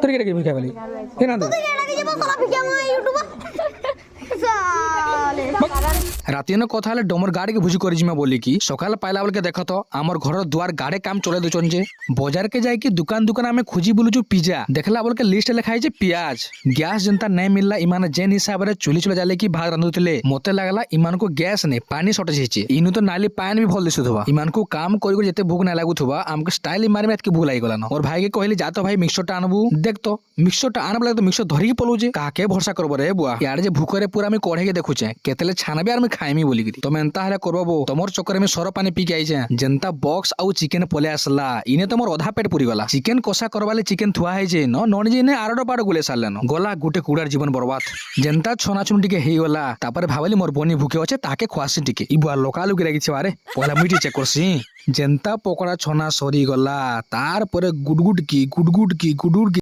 তোর কেটে কি ভিক্ষা বলি কেনা দে রাতিনে কথা হলে ডমর গাড়ি ভুজি করে জিমা বলি কি সকালে পাইলা বলকে দেখ তো আমার ঘরের দুয়ার গাড়ে কাম চলে দৌছন যে বজারকে যাই কি দোকান দোকান আমি খুঁজি বুলুছু পিজা দেখলা বলকে লিস্ট লেখা হয়েছে পিঁয়াজ গ্যাস যেনতা নাই মিললা ইমানে যেন হিসাবে চুলি চলে যালে কি ভাত রাঁধুଥିଲେ মতে লাগলা ইমানকু গ্যাস নেই পানি সর্টেজ হয়েছে ইনু তো নালি পানি भी भल दिशुवा इमानकु काम करी जेते भूख ना लागुथुवा हमके स्टाइल मारे में भूख लागी गलान और भाई के कहली जा तो भाई मिक्सचरटा आनबू देख तो मिक्सचरटा आनब लाग तो मिक्सचर धरी पलुजे काके भरोसा करबो रे बुआ यार जे भूखरे पूरा मैं कढ़े के देखुचे केतले छानबे आर मैं खाइमी बोली गरी तमे एंता हले करबो तमोर चक्कर में सर पानी पी के आइजे जनता बॉक्स आउ चिकन पले आसला इने तमोर आधा पेट पूरी गला चिकन कषा करवाले चिकन थुआ है जे न नन जे ने आरोडो पाड़ गुले सालन गला गुटे कुड़ार जीवन बर्बाद जनता छनाछुन टिके हेई गला तापर भाबली मोर बनी भूखे আছে ताके खुआसी टिके इ बुआ लोकाल उगे लागिছে बारे पहला मिटी चेक करसी जेंता पकोड़ा छना सरी गला तार परे गुडगुड की